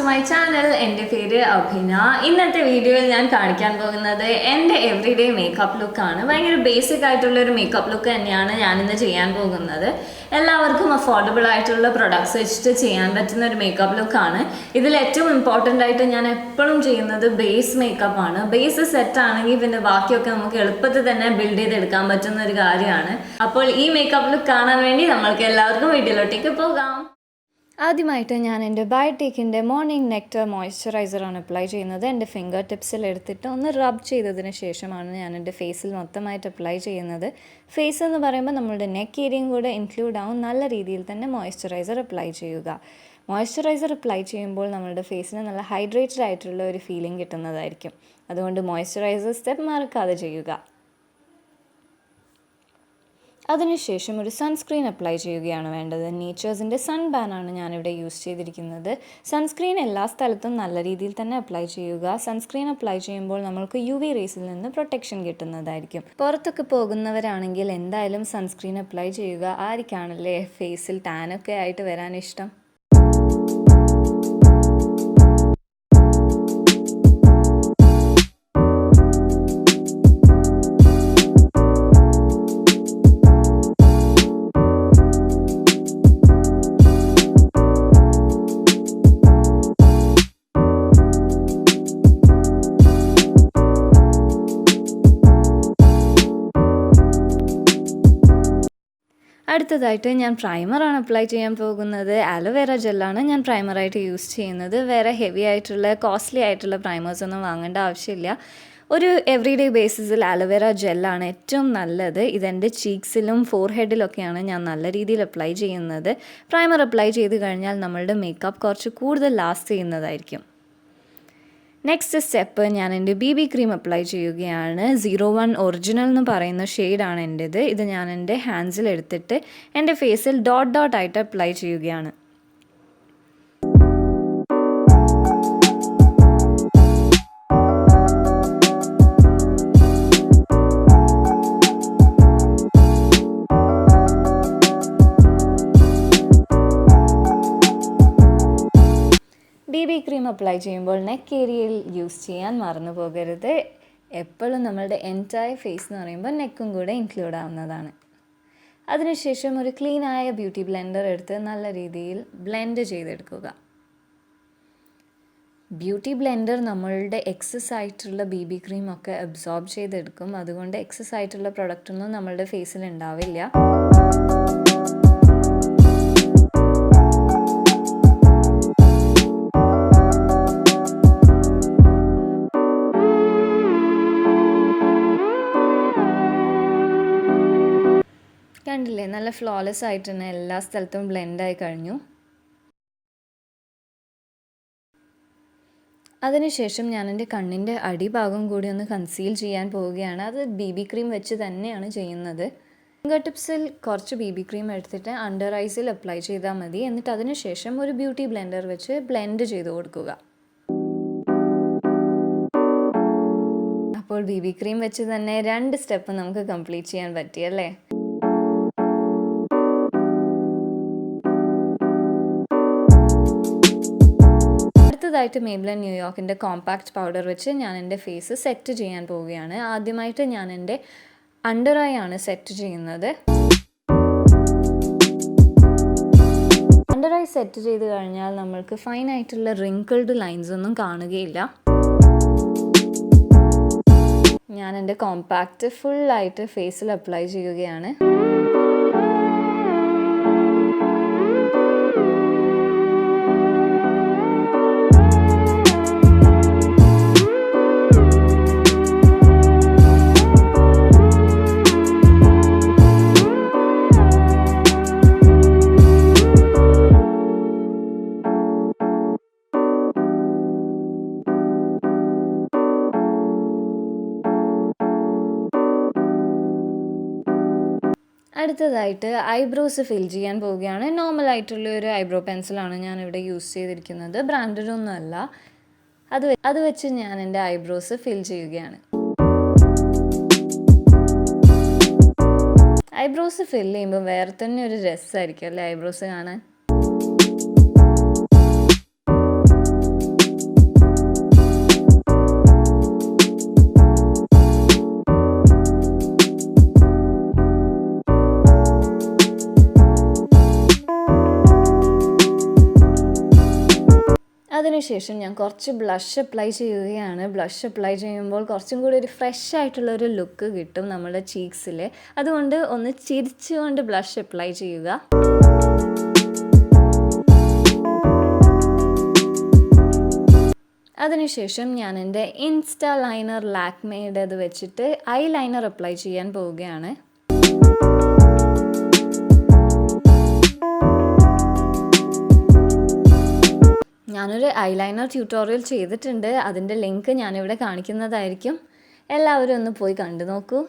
my channel. എൻ്റെ പേര് അഭിന. ഇന്നത്തെ വീഡിയോയിൽ ഞാൻ കാണിക്കാൻ പോകുന്നത് എൻ്റെ എവറിഡേ മേക്കപ്പ് ലുക്കാണ്. ഭയങ്കര ബേസിക് ആയിട്ടുള്ളൊരു മേക്കപ്പ് ലുക്ക് തന്നെയാണ് ഞാനിന്ന് ചെയ്യാൻ പോകുന്നത്. എല്ലാവർക്കും അഫോർഡബിൾ ആയിട്ടുള്ള പ്രൊഡക്ട്സ് വെച്ചിട്ട് ചെയ്യാൻ പറ്റുന്ന ഒരു മേക്കപ്പ് ലുക്കാണ്. ഇതിൽ ഏറ്റവും ഇമ്പോർട്ടൻ്റ് ആയിട്ട് ഞാൻ എപ്പോഴും ചെയ്യുന്നത് ബേസ് മേക്കപ്പ് ആണ്. ബേസ് സെറ്റ് ആണെങ്കിൽ പിന്നെ ബാക്കിയൊക്കെ നമുക്ക് എളുപ്പത്തിൽ തന്നെ ബിൽഡ് ചെയ്തെടുക്കാൻ പറ്റുന്ന ഒരു കാര്യമാണ്. അപ്പോൾ ഈ മേക്കപ്പ് ലുക്ക് കാണാൻ വേണ്ടി നമ്മൾക്ക് എല്ലാവർക്കും വീഡിയോയിലോട്ടേക്ക് പോകാം. ആദ്യമായിട്ട് ഞാൻ എൻ്റെ ബയോടീക്കിൻ്റെ മോർണിംഗ് നെക്ടർ മോയ്സ്ചറൈസറാണ് അപ്ലൈ ചെയ്യുന്നത്. എൻ്റെ ഫിംഗർ ടിപ്സിൽ എടുത്തിട്ട് ഒന്ന് റബ് ചെയ്തതിന് ശേഷമാണ് ഞാൻ എൻ്റെ ഫേസിൽ മൊത്തമായിട്ട് അപ്ലൈ ചെയ്യുന്നത്. ഫേസ് എന്ന് പറയുമ്പോൾ നമ്മളുടെ നെക്ക് ഏരിയയും കൂടെ ഇൻക്ലൂഡ് ആവും. നല്ല രീതിയിൽ തന്നെ മോയ്സ്ചറൈസർ അപ്ലൈ ചെയ്യുക. മോയ്സ്ചറൈസർ അപ്ലൈ ചെയ്യുമ്പോൾ നമ്മളുടെ ഫേസിന് നല്ല ഹൈഡ്രേറ്റഡ് ആയിട്ടുള്ള ഒരു ഫീലിംഗ് കിട്ടുന്നതായിരിക്കും. അതുകൊണ്ട് മോയ്സ്ചറൈസർ സ്റ്റെപ്പ് മറക്കാതെ ചെയ്യുക. അതിനുശേഷം ഒരു സൺസ്ക്രീൻ അപ്ലൈ ചെയ്യുകയാണ് വേണ്ടത്. നേച്ചേഴ്സിൻ്റെ സൺ ബാനാണ് ഞാനിവിടെ യൂസ് ചെയ്തിരിക്കുന്നത്. സൺസ്ക്രീൻ എല്ലാ സ്ഥലത്തും നല്ല രീതിയിൽ തന്നെ അപ്ലൈ ചെയ്യുക. സൺസ്ക്രീൻ അപ്ലൈ ചെയ്യുമ്പോൾ നമ്മൾക്ക് UV റേസിൽ നിന്ന് പ്രൊട്ടക്ഷൻ കിട്ടുന്നതായിരിക്കും. പുറത്തൊക്കെ പോകുന്നവരാണെങ്കിൽ എന്തായാലും സൺസ്ക്രീൻ അപ്ലൈ ചെയ്യുക. ആർക്കാണല്ലേ ഫേസിൽ ടാനൊക്കെ ആയിട്ട് വരാൻ ഇഷ്ടം? അടുത്തതായിട്ട് ഞാൻ പ്രൈമറാണ് അപ്ലൈ ചെയ്യാൻ പോകുന്നത്. ആലോവേര ജെല്ലാണ് ഞാൻ പ്രൈമറായിട്ട് യൂസ് ചെയ്യുന്നത്. വേറെ ഹെവി ആയിട്ടുള്ള കോസ്റ്റ്ലി ആയിട്ടുള്ള പ്രൈമേഴ്സൊന്നും വാങ്ങേണ്ട ആവശ്യമില്ല. ഒരു എവറിഡേ ബേസിസിൽ ആലോവേര ജെല്ലാണ് ഏറ്റവും നല്ലത്. ഇതെൻ്റെ ചീക്സിലും ഫോർഹെഡിലൊക്കെയാണ് ഞാൻ നല്ല രീതിയിൽ അപ്ലൈ ചെയ്യുന്നത്. പ്രൈമർ അപ്ലൈ ചെയ്ത് കഴിഞ്ഞാൽ നമ്മളുടെ മേക്കപ്പ് കുറച്ച് കൂടുതൽ ലാസ്റ്റ് ചെയ്യുന്നതായിരിക്കും. നെക്സ്റ്റ് സ്റ്റെപ്പ് ഞാൻ എൻ്റെ BB ക്രീം അപ്ലൈ ചെയ്യുകയാണ്. 01 ഒറിജിനൽ എന്ന് പറയുന്ന ഷെയ്ഡാണ് എൻ്റേത്. ഇത് ഞാൻ എൻ്റെ ഹാൻഡ്സിൽ എടുത്തിട്ട് എൻ്റെ ഫേസിൽ ഡോട്ട് ആയിട്ട് അപ്ലൈ ചെയ്യുകയാണ്. BB ക്രീം അപ്ലൈ ചെയ്യുമ്പോൾ നെക്ക് ഏരിയയിൽ യൂസ് ചെയ്യാൻ മറന്നു പോകരുത്. എപ്പോഴും നമ്മളുടെ എൻറ്റയർ ഫേസ് എന്ന് പറയുമ്പോൾ നെക്കും കൂടെ ഇൻക്ലൂഡ് ആവുന്നതാണ്. അതിനുശേഷം ഒരു ക്ലീനായ ബ്യൂട്ടി ബ്ലെൻഡർ എടുത്ത് നല്ല രീതിയിൽ ബ്ലെൻഡ് ചെയ്തെടുക്കുക. ബ്യൂട്ടി ബ്ലെൻഡർ നമ്മളുടെ എക്സസ് ആയിട്ടുള്ള BB ക്രീം ഒക്കെ അബ്സോർബ് ചെയ്തെടുക്കും. അതുകൊണ്ട് എക്സസ് ആയിട്ടുള്ള പ്രൊഡക്റ്റൊന്നും നമ്മളുടെ ഫേസിൽ ഉണ്ടാവില്ല. കണ്ടില്ലേ, നല്ല ഫ്ലോലെസ് ആയിട്ട് തന്നെ എല്ലാ സ്ഥലത്തും ബ്ലെൻഡായി കഴിഞ്ഞു. അതിനുശേഷം ഞാൻ എൻ്റെ കണ്ണിൻ്റെ അടിഭാഗം കൂടി ഒന്ന് കൺസീൽ ചെയ്യാൻ പോവുകയാണ്. അത് BB ക്രീം വെച്ച് തന്നെയാണ് ചെയ്യുന്നത്. ഫിംഗർ ടിപ്സിൽ കുറച്ച് BB ക്രീം എടുത്തിട്ട് അണ്ടർ ഐസിൽ അപ്ലൈ ചെയ്താൽ മതി. എന്നിട്ട് അതിനുശേഷം ഒരു ബ്യൂട്ടി ബ്ലെൻഡർ വെച്ച് ബ്ലെൻഡ് ചെയ്ത് കൊടുക്കുക. അപ്പോൾ BB ക്രീം വെച്ച് തന്നെ 2 സ്റ്റെപ്പ് നമുക്ക് കംപ്ലീറ്റ് ചെയ്യാൻ പറ്റിയല്ലേ? അടുത്തതായിട്ട് Maybelline ന്യൂയോർക്കിൻ്റെ കോമ്പാക്റ്റ് പൗഡർ വെച്ച് ഞാൻ എൻ്റെ ഫേസ് സെറ്റ് ചെയ്യാൻ പോവുകയാണ്. ആദ്യമായിട്ട് ഞാൻ എൻ്റെ അണ്ടർ ഐ ആണ് സെറ്റ് ചെയ്യുന്നത്. അണ്ടർ ഐ സെറ്റ് ചെയ്ത് കഴിഞ്ഞാൽ നമ്മൾക്ക് ഫൈനായിട്ടുള്ള റിങ്കിൾഡ് ലൈൻസ് ഒന്നും കാണുകയില്ല. ഞാൻ എൻ്റെ കോമ്പാക്റ്റ് ഫുള്ളായിട്ട് ഫേസിൽ അപ്ലൈ ചെയ്യുകയാണ്. അടുത്തതായിട്ട് ഐബ്രോസ് ഫിൽ ചെയ്യാൻ പോവുകയാണ്. നോർമലായിട്ടുള്ള ഒരു ഐബ്രോ പെൻസിലാണ് ഞാനിവിടെ യൂസ് ചെയ്തിരിക്കുന്നത്. ബ്രാൻഡഡൊന്നും അല്ല. അത് വെച്ച് ഞാൻ എൻ്റെ ഐബ്രോസ് ഫിൽ ചെയ്യുകയാണ്. ഐബ്രോസ് ഫിൽ ചെയ്യുമ്പോൾ വേറെ തന്നെ ഒരു രസമായിരിക്കും അല്ലേ ഐബ്രോസ് കാണാൻ. അതിനുശേഷം ഞാൻ കുറച്ച് ബ്ലഷ് അപ്ലൈ ചെയ്യുകയാണ്. ബ്ലഷ് അപ്ലൈ ചെയ്യുമ്പോൾ കുറച്ചും കൂടി ഒരു ഫ്രഷ് ആയിട്ടുള്ളൊരു ലുക്ക് കിട്ടും നമ്മുടെ ചീക്സിൽ. അതുകൊണ്ട് ഒന്ന് ചിരിച്ചുകൊണ്ട് ബ്ലഷ് അപ്ലൈ ചെയ്യുക. അതിനുശേഷം ഞാൻ എൻ്റെ ഇൻസ്റ്റാ ലൈനർ ലാക്മേയുടേത് വെച്ചിട്ട് ഐ ലൈനർ അപ്ലൈ ചെയ്യാൻ പോവുകയാണ്. ഞാനൊരു ഐലൈനർ ട്യൂട്ടോറിയൽ ചെയ്തിട്ടുണ്ട്. അതിൻ്റെ ലിങ്ക് ഞാനിവിടെ കാണിക്കുന്നതായിരിക്കും. എല്ലാവരും ഒന്ന് പോയി കണ്ടു നോക്കൂ.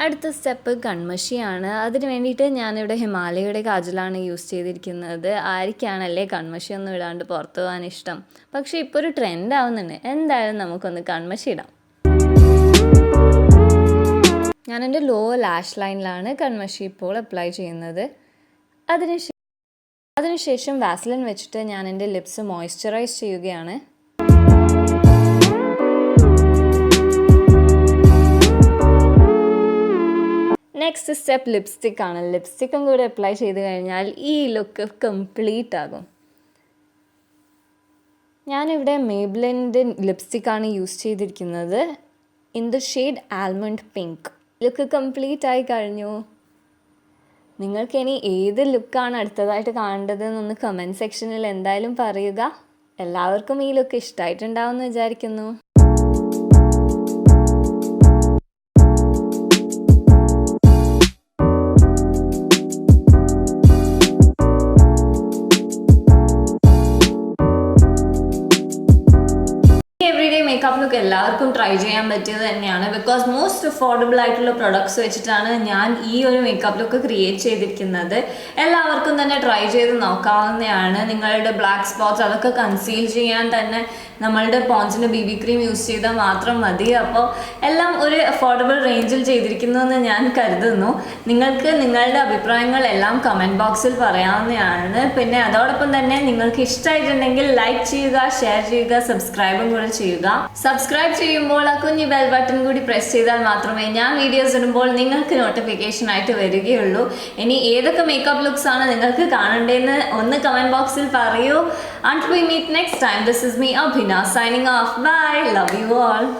അടുത്ത സ്റ്റെപ്പ് കൺമഷിയാണ്. അതിന് വേണ്ടിയിട്ട് ഞാനിവിടെ ഹിമാലയയുടെ കാജലാണ് യൂസ് ചെയ്തിരിക്കുന്നത്. ആർക്കാണല്ലേ കൺമഷി ഒന്നും ഇടാണ്ട് പുറത്തു പോകാൻ ഇഷ്ടം? പക്ഷേ ഇപ്പോൾ ഒരു ട്രെൻഡ് ആവുന്നുണ്ട്. എന്തായാലും നമുക്കൊന്ന് കൺമഷി ഇടാം. ഞാൻ എൻ്റെ ലോ ലാഷ് ലൈനിലാണ് കൺമഷി ഇപ്പോൾ അപ്ലൈ ചെയ്യുന്നത്. അതിനുശേഷം വാസ്ലിൻ വെച്ചിട്ട് ഞാൻ എൻ്റെ ലിപ്സ് മോയ്സ്ചറൈസ് ചെയ്യുകയാണ്. നെക്സ്റ്റ് സ്റ്റെപ്പ് ലിപ്സ്റ്റിക് ആണ്. ലിപ്സ്റ്റിക്കും കൂടി അപ്ലൈ ചെയ്ത് കഴിഞ്ഞാൽ ഈ ലുക്ക് കംപ്ലീറ്റ് ആകും. ഞാനിവിടെ മേബ്ലിൻ്റെ ലിപ്സ്റ്റിക്കാണ് യൂസ് ചെയ്തിരിക്കുന്നത്. In the shade almond pink. Look complete ആയി കഴിഞ്ഞു. നിങ്ങൾക്കിനി ഏത് ലുക്കാണ് അടുത്തതായിട്ട് കാണേണ്ടതെന്നൊന്ന് കമൻറ്റ് സെക്ഷനിൽ എന്തായാലും പറയുക. എല്ലാവർക്കും ഈ ലുക്ക് ഇഷ്ടമായിട്ടുണ്ടാവുമെന്ന് വിചാരിക്കുന്നു. മേക്കപ്പ് ലുക്ക് എല്ലാവർക്കും ട്രൈ ചെയ്യാൻ പറ്റിയത് തന്നെയാണ്. ബിക്കോസ് മോസ്റ്റ് അഫോർഡബിൾ ആയിട്ടുള്ള പ്രൊഡക്ട്സ് വെച്ചിട്ടാണ് ഞാൻ ഈ ഒരു മേക്കപ്പ് ലുക്ക് ക്രിയേറ്റ് ചെയ്തിരിക്കുന്നത്. എല്ലാവർക്കും തന്നെ ട്രൈ ചെയ്ത് നോക്കാവുന്നതാണ്. നിങ്ങളുടെ ബ്ലാക്ക് സ്പോട്ട്സ് അതൊക്കെ കൺസീൽ ചെയ്യാൻ തന്നെ നമ്മളുടെ പോൺസിൻ്റെ BB ക്രീം യൂസ് ചെയ്താൽ മാത്രം മതി. അപ്പോൾ എല്ലാം ഒരു അഫോർഡബിൾ റേഞ്ചിൽ ചെയ്തിരിക്കുന്നു എന്ന് ഞാൻ കരുതുന്നു. നിങ്ങൾക്ക് നിങ്ങളുടെ അഭിപ്രായങ്ങൾ എല്ലാം കമൻറ്റ് ബോക്സിൽ പറയാവുന്നതാണ്. പിന്നെ അതോടൊപ്പം തന്നെ നിങ്ങൾക്ക് ഇഷ്ടമായിട്ടുണ്ടെങ്കിൽ ലൈക്ക് ചെയ്യുക, ഷെയർ ചെയ്യുക, സബ്സ്ക്രൈബും കൂടെ ചെയ്യുക. സബ്സ്ക്രൈബ് ചെയ്യുമ്പോൾ ആ കുഞ്ഞു ബെൽ ബട്ടൺ കൂടി പ്രസ് ചെയ്താൽ മാത്രമേ ഞാൻ വീഡിയോസ് ഇടുമ്പോൾ നിങ്ങൾക്ക് നോട്ടിഫിക്കേഷൻ ആയിട്ട് വരികയുള്ളൂ. ഇനി ഏതൊക്കെ മേക്കപ്പ് ലുക്സ് ആണ് നിങ്ങൾക്ക് കാണേണ്ടതെന്ന് ഒന്ന് കമൻറ്റ് ബോക്സിൽ പറയൂ. Until we meet next time, this is me Abhina signing off. Bye. Love you all.